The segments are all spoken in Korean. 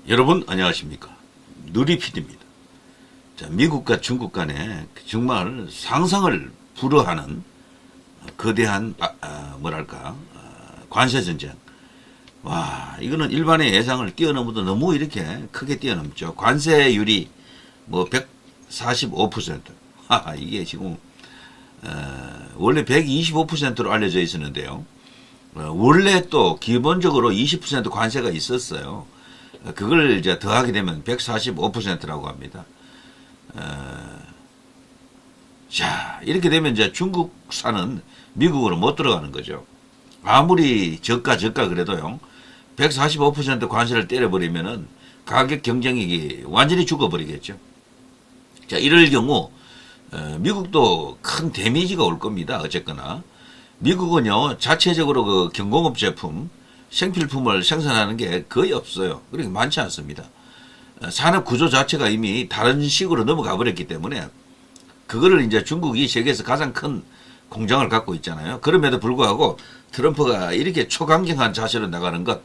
여러분 안녕하십니까, 누리PD입니다. 자, 미국과 중국 간에 정말 상상을 불허하는 거대한 뭐랄까 관세 전쟁. 와, 이거는 일반의 예상을 뛰어넘어도 너무 이렇게 크게 뛰어넘죠. 관세율이 뭐 145%. 이게 지금 원래 125%로 알려져 있었는데요. 원래 또 기본적으로 20% 관세가 있었어요. 그걸 이제 더하게 되면 145%라고 합니다. 자, 이렇게 되면 이제 중국산은 미국으로 못 들어가는 거죠. 아무리 저가 그래도요, 145% 관세를 때려버리면은 가격 경쟁력이 완전히 죽어버리겠죠. 자, 이럴 경우, 미국도 큰 데미지가 올 겁니다. 어쨌거나. 미국은요, 자체적으로 그 경공업 제품, 생필품을 생산하는 게 거의 없어요. 그러니까 많지 않습니다. 산업 구조 자체가 이미 다른 식으로 넘어가 버렸기 때문에 그거를 이제 중국이 세계에서 가장 큰 공장을 갖고 있잖아요. 그럼에도 불구하고 트럼프가 이렇게 초강경한 자세로 나가는 것,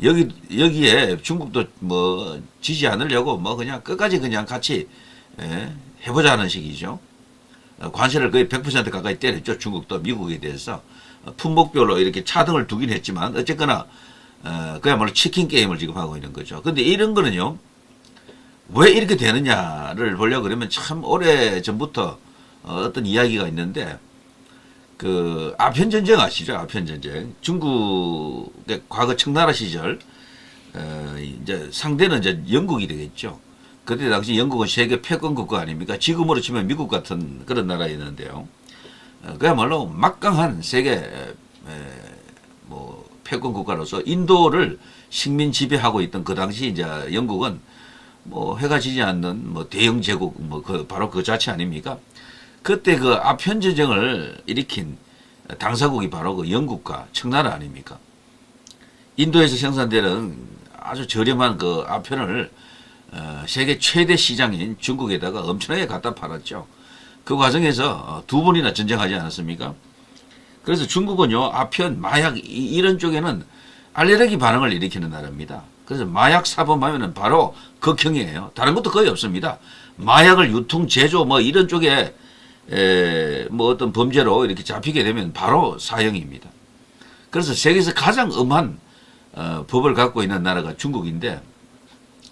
여기에 중국도 뭐 지지 않으려고 뭐 그냥 끝까지 그냥 같이 해보자는 식이죠. 관세를 거의 100% 가까이 때렸죠. 중국도 미국에 대해서. 품목별로 이렇게 차등을 두긴 했지만 어쨌거나 그야말로 치킨 게임을 지금 하고 있는 거죠. 근데 이런 거는요, 왜 이렇게 되느냐를 보려고 그러면 참 오래 전부터 어떤 이야기가 있는데, 그 아편전쟁 아시죠? 아편전쟁. 중국의 과거 청나라 시절 이제 상대는 이제 영국이 되겠죠. 그때 당시 영국은 세계 패권 국가 아닙니까? 지금으로 치면 미국 같은 그런 나라였는데요. 그야말로 막강한 세계 뭐 패권 국가로서 인도를 식민 지배하고 있던 그 당시 이제 영국은 뭐 해가 지지 않는 뭐 대영 제국 뭐 바로 그 자체 아닙니까? 그때 그 아편 전쟁을 일으킨 당사국이 바로 그 영국과 청나라 아닙니까? 인도에서 생산되는 아주 저렴한 그 아편을 세계 최대 시장인 중국에다가 엄청나게 갖다 팔았죠. 그 과정에서 두 번이나 전쟁하지 않았습니까? 그래서 중국은요, 아편, 마약 이런 쪽에는 알레르기 반응을 일으키는 나라입니다. 그래서 마약 사범하면은 바로 극형이에요. 다른 것도 거의 없습니다. 마약을 유통, 제조 뭐 이런 쪽에 뭐 어떤 범죄로 이렇게 잡히게 되면 바로 사형입니다. 그래서 세계에서 가장 엄한 법을 갖고 있는 나라가 중국인데,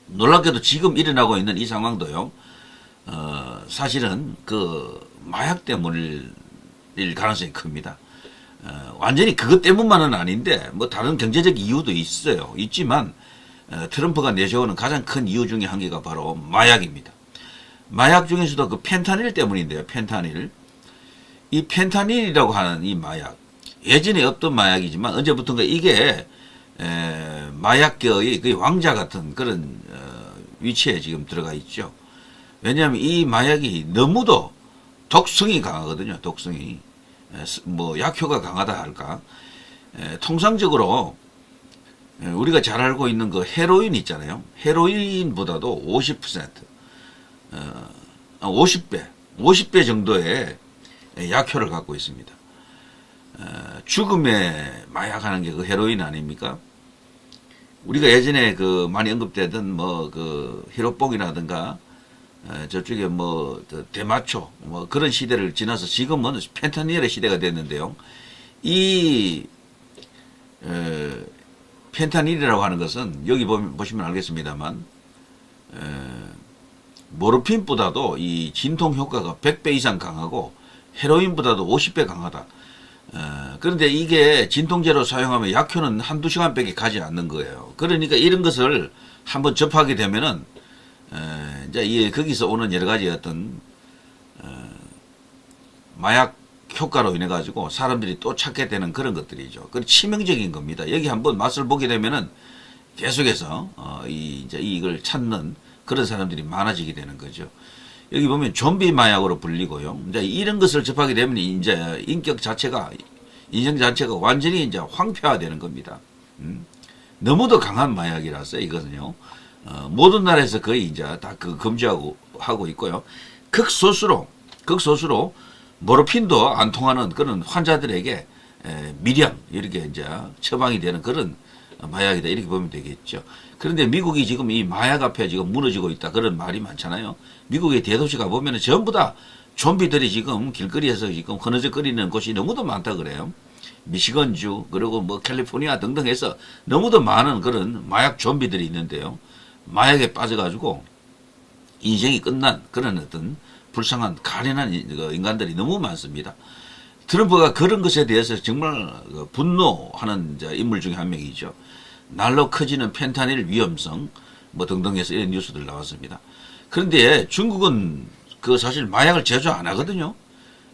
놀랍게도 지금 일어나고 있는 이 상황도요, 사실은 그 마약 때문일 가능성이 큽니다. 완전히 그것 때문만은 아닌데 뭐 다른 경제적 이유도 있지만 트럼프가 내세우는 가장 큰 이유 중에 한 개가 바로 마약입니다. 마약 중에서도 그 펜타닐 때문인데요. 펜타닐. 이 펜타닐이라고 하는 이 마약, 예전에 없던 마약이지만 언제부턴가 이게 마약계의 거의 왕자 같은 그런 위치에 지금 들어가 있죠. 왜냐하면 이 마약이 너무도 독성이 강하거든요. 독성이. 뭐 약효가 강하다 할까. 통상적으로 우리가 잘 알고 있는 그 헤로인 있잖아요. 헤로인보다도 50배 정도의 약효를 갖고 있습니다. 죽음의 마약하는 게 그 헤로인 아닙니까? 우리가 예전에 그 많이 언급되던 뭐 그 히로뽕이라든가 저쪽에 뭐 대마초 뭐 그런 시대를 지나서 지금은 펜타닐의 시대가 됐는데요. 이 펜타닐이라고 하는 것은 여기 보시면 알겠습니다만 모르핀보다도 이 진통 효과가 100배 이상 강하고 헤로인보다도 50배 강하다. 그런데 이게 진통제로 사용하면 약효는 한두 시간밖에 가지 않는 거예요. 그러니까 이런 것을 한번 접하게 되면은 이제 거기서 오는 여러 가지 어떤 마약 효과로 인해 가지고 사람들이 또 찾게 되는 그런 것들이죠. 그 치명적인 겁니다. 여기 한번 맛을 보게 되면은 계속해서 이제 이걸 찾는 그런 사람들이 많아지게 되는 거죠. 여기 보면 좀비 마약으로 불리고요. 이제 이런 것을 접하게 되면 이제 인격 자체가, 인생 자체가 완전히 이제 황폐화되는 겁니다. 너무도 강한 마약이라서 이것은요, 모든 나라에서 거의 이제 다 금지하고 하고 있고요. 극소수로 모르핀도 안 통하는 그런 환자들에게 미량 이렇게 이제 처방이 되는 그런 마약이다 이렇게 보면 되겠죠. 그런데 미국이 지금 이 마약 앞에 지금 무너지고 있다 그런 말이 많잖아요. 미국의 대도시 가보면 전부 다 좀비들이 지금 길거리에서 지금 흐느적거리는 곳이 너무도 많다 그래요. 미시건주 그리고 뭐 캘리포니아 등등 해서 너무도 많은 그런 마약 좀비들이 있는데요. 마약에 빠져가지고 인생이 끝난 그런 어떤 불쌍한 가련한 인간들이 너무 많습니다. 트럼프가 그런 것에 대해서 정말 분노하는 인물 중에 한 명이죠. 날로 커지는 펜타닐 위험성 뭐 등등 해서 이런 뉴스들 나왔습니다. 그런데 중국은 그 사실 마약을 제조 안 하거든요.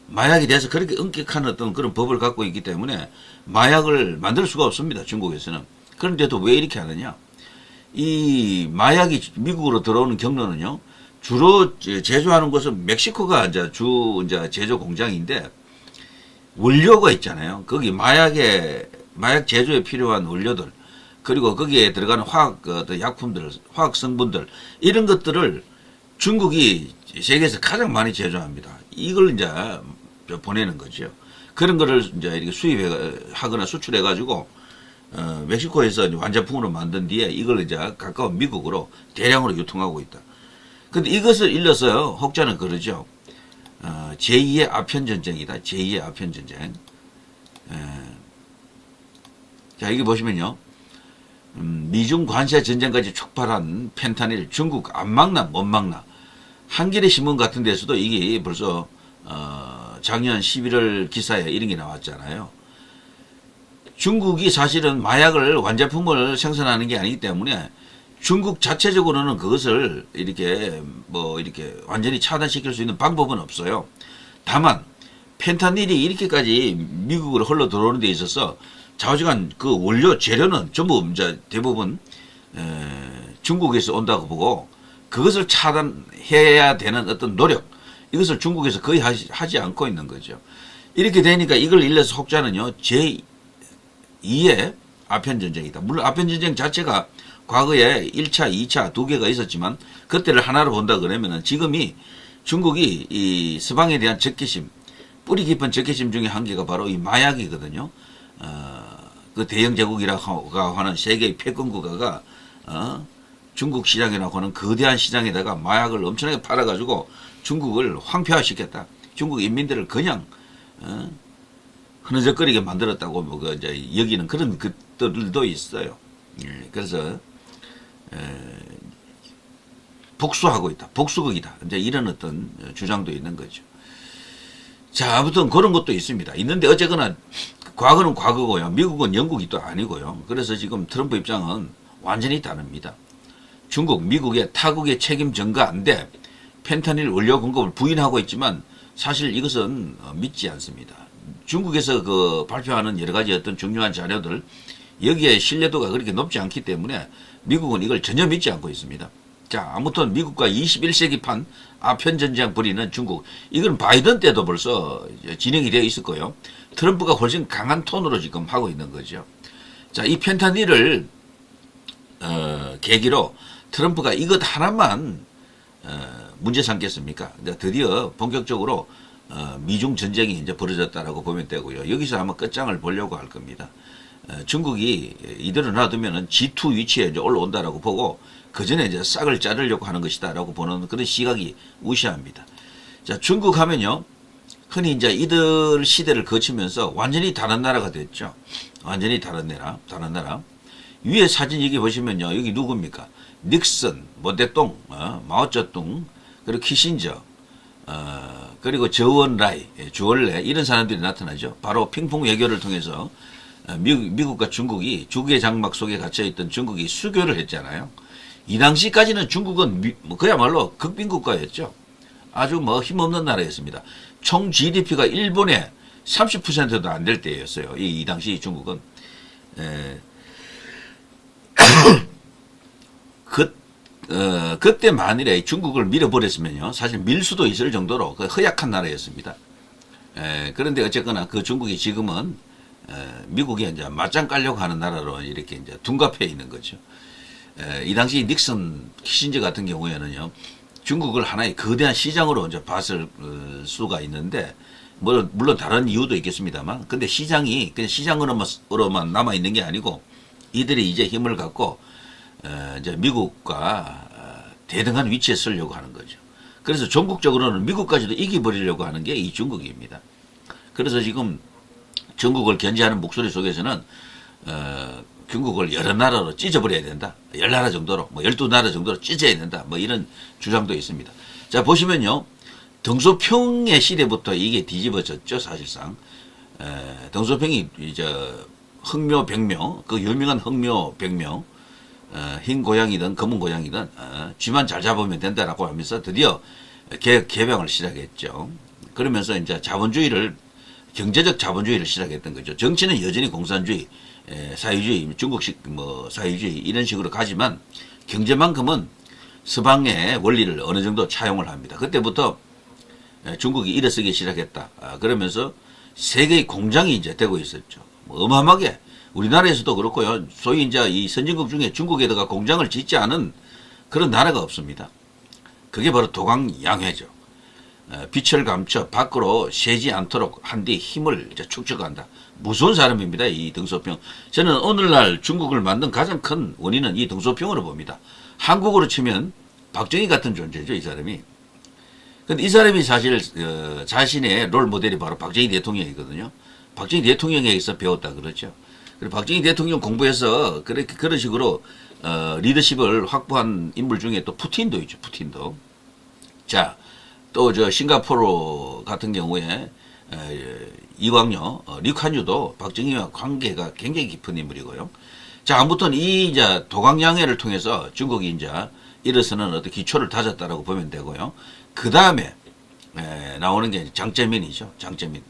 마약에 대해서 그렇게 엄격한 어떤 그런 법을 갖고 있기 때문에 마약을 만들 수가 없습니다. 중국에서는. 그런데도 왜 이렇게 하느냐. 이 마약이 미국으로 들어오는 경로는요. 주로 제조하는 것은 멕시코가 이제 제조 공장인데 원료가 있잖아요. 거기 마약 제조에 필요한 원료들 그리고 거기에 들어가는 화학 약품들, 화학 성분들 이런 것들을 중국이 세계에서 가장 많이 제조합니다. 이걸 이제 보내는 거죠. 그런 거를 이제 이렇게 수입하거나 수출해가지고 멕시코에서 완제품으로 만든 뒤에 이걸 이제 가까운 미국으로 대량으로 유통하고 있다. 근데 이것을 일러서 혹자는 그러죠. 제2의 아편전쟁이다. 제2의 아편전쟁. 자, 여기 보시면요. 미중 관세 전쟁까지 촉발한 펜타닐 중국 안 막나 못 막나. 한겨레 신문 같은 데서도 이게 벌써 작년 11월 기사에 이런 게 나왔잖아요. 중국이 사실은 마약을 완제품을 생산하는 게 아니기 때문에 중국 자체적으로는 그것을 이렇게 완전히 차단시킬 수 있는 방법은 없어요. 다만 펜타닐이 이렇게까지 미국으로 흘러 들어오는 데 있어서 좌우지간 그 원료 재료는 전부 이제 대부분 중국에서 온다고 보고 그것을 차단해야 되는 어떤 노력 이것을 중국에서 거의 하지 않고 있는 거죠. 이렇게 되니까 이걸 일러서 혹자는요. 제2의 아편전쟁이다. 물론 아편전쟁 자체가 과거에 1차, 2차 두 개가 있었지만 그때를 하나로 본다 그러면은 지금이 중국이 이 서방에 대한 적개심, 뿌리 깊은 적개심 중에 한 개가 바로 이 마약이거든요. 그 대영 제국이라고 하는 세계의 패권국가가 중국 시장이라고 하는 거대한 시장에다가 마약을 엄청나게 팔아가지고 중국을 황폐화시켰다. 중국 인민들을 그냥 흐느적거리게 만들었다고 뭐 이제 여기는 그런 것들도 있어요. 그래서 복수하고 있다. 복수극이다. 이제 이런 어떤 주장도 있는 거죠. 자, 아무튼 그런 것도 있습니다. 있는데 어쨌거나 과거는 과거고요. 미국은 영국이 또 아니고요. 그래서 지금 트럼프 입장은 완전히 다릅니다. 중국, 미국의 타국의 책임 전가인데 펜타닐 원료 공급을 부인하고 있지만 사실 이것은 믿지 않습니다. 중국에서 그 발표하는 여러 가지 어떤 중요한 자료들 여기에 신뢰도가 그렇게 높지 않기 때문에 미국은 이걸 전혀 믿지 않고 있습니다. 자, 아무튼 미국과 21세기판 아편전쟁 벌이는 중국 이건 바이든 때도 벌써 진행이 되어 있을 거예요. 트럼프가 훨씬 강한 톤으로 지금 하고 있는 거죠. 자, 이 펜타닐을 계기로 트럼프가 이것 하나만 문제 삼겠습니까? 드디어 본격적으로 미중 전쟁이 이제 벌어졌다라고 보면 되고요. 여기서 아마 끝장을 보려고 할 겁니다. 중국이 이대로 놔두면은 G2 위치에 이제 올라온다라고 보고 그 전에 이제 싹을 자르려고 하는 것이다라고 보는 그런 시각이 우시합니다. 자, 중국 하면요. 흔히 이제 이들 시대를 거치면서 완전히 다른 나라가 됐죠. 완전히 다른 나라. 위에 사진 여기 보시면요. 여기 누굽니까? 닉슨, 모대똥, 마오쩌둥, 그리고 키신저, 그리고 저원라이, 주얼레 이런 사람들이 나타나죠. 바로 핑퐁 외교를 통해서 미국과 중국이 주계 장막 속에 갇혀있던 중국이 수교를 했잖아요. 이 당시까지는 중국은 그야말로 극빈국가였죠. 아주 뭐 힘없는 나라였습니다. 총 GDP가 일본의 30%도 안 될 때였어요. 이 당시 중국은. 그때 만일에 중국을 밀어버렸으면요. 사실 밀 수도 있을 정도로 그 허약한 나라였습니다. 그런데 어쨌거나 그 중국이 지금은 미국이 이제 맞짱 깔려고 하는 나라로 이렇게 이제 둔갑해 있는 거죠. 이 당시 닉슨 키신저 같은 경우에는요. 중국을 하나의 거대한 시장으로 이제 봤을 수가 있는데 물론 다른 이유도 있겠습니다만 근데 시장이 그냥 시장으로만 남아 있는 게 아니고 이들이 이제 힘을 갖고 이제 미국과 대등한 위치에 서려고 하는 거죠. 그래서 전국적으로는 미국까지도 이기버리려고 하는 게 이 중국입니다. 그래서 지금 중국을 견제하는 목소리 속에서는 중국을 여러 나라로 찢어버려야 된다. 10나라 정도로, 뭐 12나라 정도로 찢어야 된다. 뭐 이런 주장도 있습니다. 자, 보시면요. 등소평의 시대부터 이게 뒤집어졌죠, 사실상. 등소평이 이제 흑묘, 백묘, 그 유명한 흑묘, 백묘, 흰 고양이든 검은 고양이든 쥐만 잘 잡으면 된다라고 하면서 드디어 개방을 시작했죠. 그러면서 이제 자본주의를 경제적 자본주의를 시작했던 거죠. 정치는 여전히 공산주의, 사회주의, 중국식 뭐 사회주의 이런 식으로 가지만 경제만큼은 서방의 원리를 어느 정도 차용을 합니다. 그때부터 중국이 일어서기 시작했다. 그러면서 세계의 공장이 이제 되고 있었죠. 뭐 어마어마하게 우리나라에서도 그렇고요. 소위 이제 이 선진국 중에 중국에다가 공장을 짓지 않은 그런 나라가 없습니다. 그게 바로 도광양회죠. 빛을 감춰 밖으로 새지 않도록 한 뒤 힘을 이제 축적한다. 무서운 사람입니다. 이 등소평. 저는 오늘날 중국을 만든 가장 큰 원인은 이 등소평으로 봅니다. 한국으로 치면 박정희 같은 존재죠. 이 사람이. 근데 이 사람이 사실 자신의 롤 모델이 바로 박정희 대통령이거든요. 박정희 대통령에게서 배웠다 그러죠. 그리고 박정희 대통령 공부해서 그런 식으로 리더십을 확보한 인물 중에 또 푸틴도 있죠. 푸틴도. 자, 또 저 싱가포르 같은 경우에 이광요, 리칸유도 박정희와 관계가 굉장히 깊은 인물이고요. 자, 아무튼 이 이제 도광양해를 통해서 중국이 이제 일어서는 어떤 기초를 다졌다라고 보면 되고요. 그 다음에 나오는 게 장제민이죠. 장제민.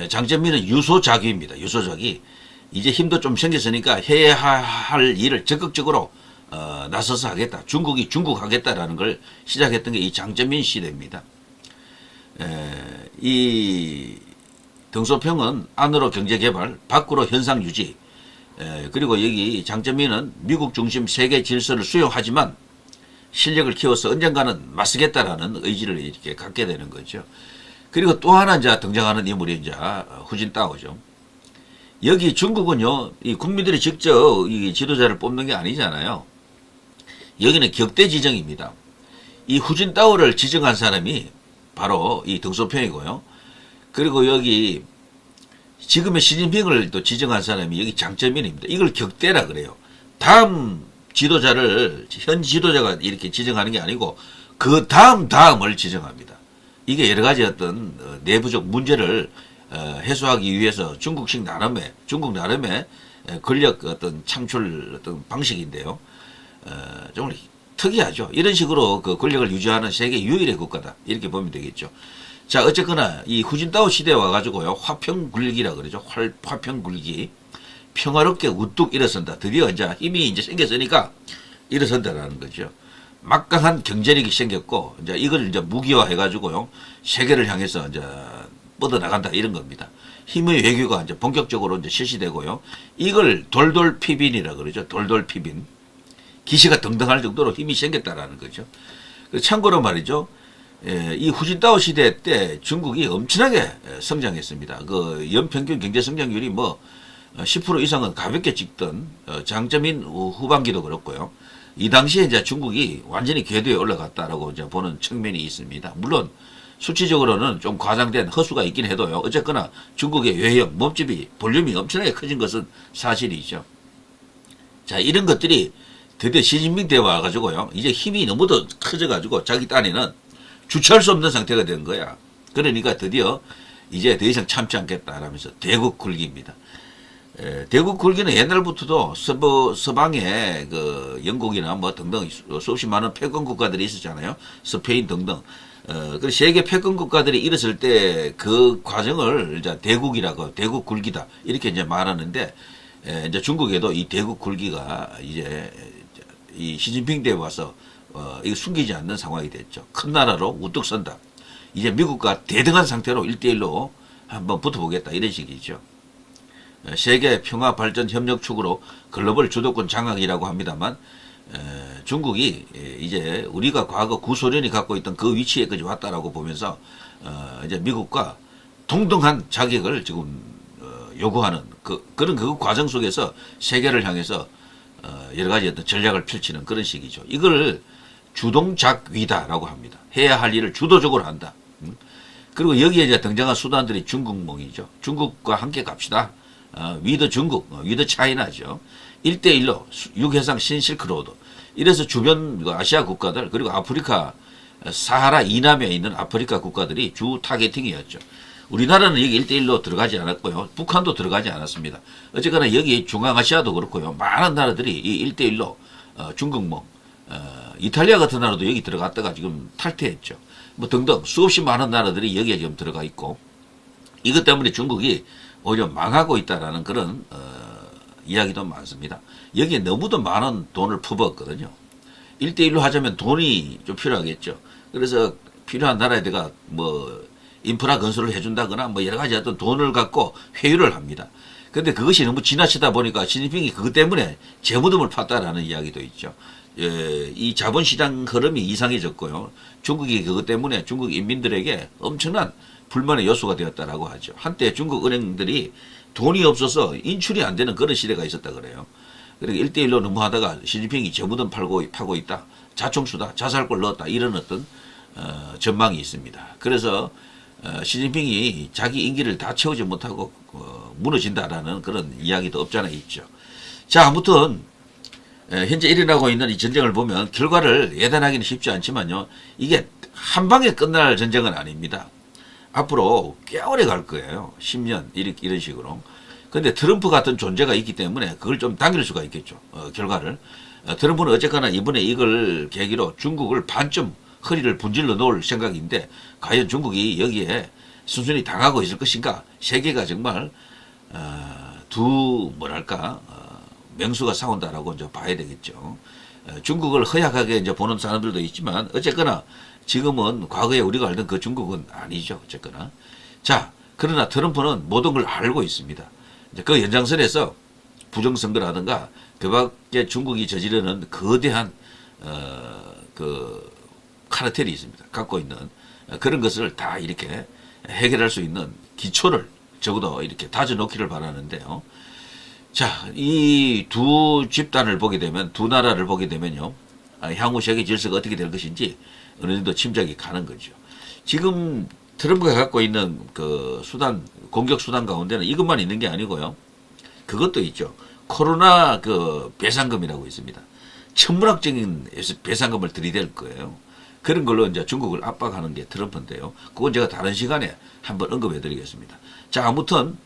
장제민은 유소작위입니다. 유소작위. 이제 힘도 좀 생겼으니까 해야 할 일을 적극적으로 나서서 하겠다. 중국이 중국하겠다라는 걸 시작했던 게 이 장제민 시대입니다. 이 등소평은 안으로 경제개발, 밖으로 현상유지. 그리고 여기 장제민은 미국 중심 세계 질서를 수용하지만 실력을 키워서 언젠가는 맞서겠다라는 의지를 이렇게 갖게 되는 거죠. 그리고 또 하나 이제 등장하는 인물이 이제 후진타오죠. 여기 중국은요, 이 국민들이 직접 이 지도자를 뽑는 게 아니잖아요. 여기는 격대 지정입니다. 이 후진타오를 지정한 사람이 바로 이 등소평이고요. 그리고 여기 지금의 시진핑을 또 지정한 사람이 여기 장제민입니다. 이걸 격대라 그래요. 다음 지도자를 현 지도자가 이렇게 지정하는 게 아니고 그 다음을 지정합니다. 이게 여러 가지 어떤 내부적 문제를 해소하기 위해서 중국 나름의 권력 어떤 창출 어떤 방식인데요. 정말 특이하죠. 이런 식으로 그 권력을 유지하는 세계 유일의 국가다. 이렇게 보면 되겠죠. 자, 어쨌거나 이 후진타오 시대에 와가지고요. 화평굴기라 그러죠. 화평굴기. 평화롭게 우뚝 일어선다. 드디어 이제 힘이 이제 생겼으니까 일어선다라는 거죠. 막강한 경제력이 생겼고, 이제 이걸 이제 무기화해가지고요. 세계를 향해서 이제 뻗어나간다. 이런 겁니다. 힘의 외교가 이제 본격적으로 이제 실시되고요. 이걸 돌돌피빈이라 그러죠. 돌돌피빈. 기시가 등등할 정도로 힘이 생겼다라는 거죠. 참고로 말이죠. 이 후진타오 시대 때 중국이 엄청나게 성장했습니다. 그 연평균 경제 성장률이 뭐 10% 이상은 가볍게 찍던 장제민 후반기도 그렇고요. 이 당시에 이제 중국이 완전히 궤도에 올라갔다라고 이제 보는 측면이 있습니다. 물론 수치적으로는 좀 과장된 허수가 있긴 해도요. 어쨌거나 중국의 외형, 몸집이 볼륨이 엄청나게 커진 것은 사실이죠. 자, 이런 것들이 드디어 시진핑 때 와가지고요. 이제 힘이 너무도 커져가지고 자기 딴에는 주체할 수 없는 상태가 된 거야. 그러니까 드디어 이제 더 이상 참지 않겠다라면서 대국 굴기입니다. 대국 굴기는 옛날부터도 서방의 그 영국이나 뭐 등등 수십 많은 패권 국가들이 있었잖아요. 스페인 등등. 그 세계 패권 국가들이 일었을 때 그 과정을 이제 대국이라고 대국 굴기다 이렇게 이제 말하는데 이제 중국에도 이 대국 굴기가 이제 이 시진핑 때 와서 이거 숨기지 않는 상황이 됐죠. 큰 나라로 우뚝 선다. 이제 미국과 대등한 상태로 1대1로 한번 붙어보겠다 이런 식이죠. 세계 평화 발전 협력 축으로 글로벌 주도권 장악이라고 합니다만 중국이 이제 우리가 과거 구소련이 갖고 있던 그 위치에까지 왔다라고 보면서 이제 미국과 동등한 자격을 지금 요구하는 그런 그 과정 속에서 세계를 향해서 여러 가지 어떤 전략을 펼치는 그런 식이죠. 이걸 주동작위다라고 합니다. 해야 할 일을 주도적으로 한다. 그리고 여기에 이제 등장한 수단들이 중국몽이죠. 중국과 함께 갑시다. 위더 중국, 위더 차이나죠. 1대1로 육해상 신실크로드. 이래서 주변 아시아 국가들 그리고 아프리카 사하라 이남에 있는 아프리카 국가들이 주 타겟팅이었죠. 우리나라는 여기 1대1로 들어가지 않았고요. 북한도 들어가지 않았습니다. 어쨌거나 여기 중앙아시아도 그렇고요. 많은 나라들이 이 1대1로 중국몽, 이탈리아 같은 나라도 여기 들어갔다가 지금 탈퇴했죠. 뭐 등등 수없이 많은 나라들이 여기에 지금 들어가 있고 이것 때문에 중국이 오히려 망하고 있다라는 그런 이야기도 많습니다. 여기에 너무도 많은 돈을 퍼부었거든요. 1대1로 하자면 돈이 좀 필요하겠죠. 그래서 필요한 나라에다가 뭐 인프라 건설을 해준다거나 뭐 여러 가지 어떤 돈을 갖고 회유를 합니다. 그런데 그것이 너무 지나치다 보니까 시진핑이 그것 때문에 재무덤을 팠다라는 이야기도 있죠. 이 자본시장 흐름이 이상해졌고요. 중국이 그것 때문에 중국 인민들에게 엄청난 불만의 요소가 되었다라고 하죠. 한때 중국 은행들이 돈이 없어서 인출이 안 되는 그런 시대가 있었다 그래요. 그러니까 1대1로 너무 하다가 시진핑이 재무덤 파고 있다. 자총수다. 자살골 넣었다. 이런 어떤 전망이 있습니다. 그래서 시진핑이 자기 임기를 다 채우지 못하고 무너진다라는 그런 이야기도 없잖아 있죠. 자, 아무튼 현재 일어나고 있는 이 전쟁을 보면 결과를 예단하기는 쉽지 않지만요. 이게 한 방에 끝날 전쟁은 아닙니다. 앞으로 꽤 오래 갈 거예요. 10년 이런 식으로. 근데 트럼프 같은 존재가 있기 때문에 그걸 좀 당길 수가 있겠죠. 결과를. 트럼프는 어쨌거나 이번에 이걸 계기로 중국을 반쯤 허리를 분질러 놓을 생각인데 과연 중국이 여기에 순순히 당하고 있을 것인가? 세계가 정말 명수가 싸운다라고 이제 봐야 되겠죠. 중국을 허약하게 이제 보는 사람들도 있지만 어쨌거나 지금은 과거에 우리가 알던 그 중국은 아니죠. 어쨌거나. 자, 그러나 트럼프는 모든 걸 알고 있습니다. 그 연장선에서 부정선거라든가 그 밖에 중국이 저지르는 거대한 그 카르텔이 있습니다. 갖고 있는 그런 것을 다 이렇게 해결할 수 있는 기초를 적어도 이렇게 다져놓기를 바라는데요. 자, 이 두 집단을 보게 되면, 두 나라를 보게 되면요, 향후 세계 질서가 어떻게 될 것인지 어느 정도 짐작이 가는 거죠. 지금 트럼프가 갖고 있는 그 공격 수단 가운데는 이것만 있는 게 아니고요. 그것도 있죠. 코로나 그 배상금이라고 있습니다. 천문학적인 배상금을 들이댈 거예요. 그런 걸로 이제 중국을 압박하는 게 트럼프인데요. 그건 제가 다른 시간에 한번 언급해 드리겠습니다. 자, 아무튼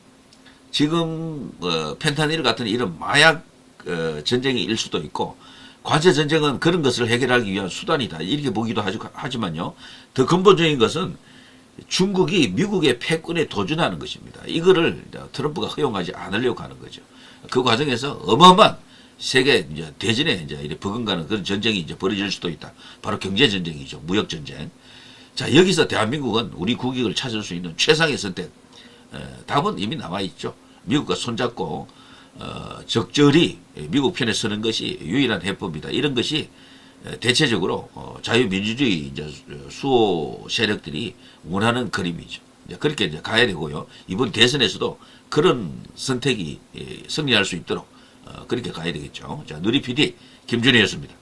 지금 펜타닐 같은 이런 마약 전쟁이 일 수도 있고 관세 전쟁은 그런 것을 해결하기 위한 수단이다. 이렇게 보기도 하지만요. 더 근본적인 것은 중국이 미국의 패권에 도전하는 것입니다. 이거를 트럼프가 허용하지 않으려고 하는 거죠. 그 과정에서 어마어마한 세계 이제 대전에 이제 이렇게 버금가는 그런 전쟁이 이제 벌어질 수도 있다. 바로 경제 전쟁이죠. 무역 전쟁. 자, 여기서 대한민국은 우리 국익을 찾을 수 있는 최상의 선택. 답은 이미 나와 있죠. 미국과 손잡고 적절히 미국 편에 서는 것이 유일한 해법이다. 이런 것이 대체적으로 자유민주주의 이제 수호 세력들이 원하는 그림이죠. 이제 그렇게 이제 가야 되고요. 이번 대선에서도 그런 선택이 승리할 수 있도록 그렇게 가야 되겠죠. 자, 누리 PD 김준희였습니다.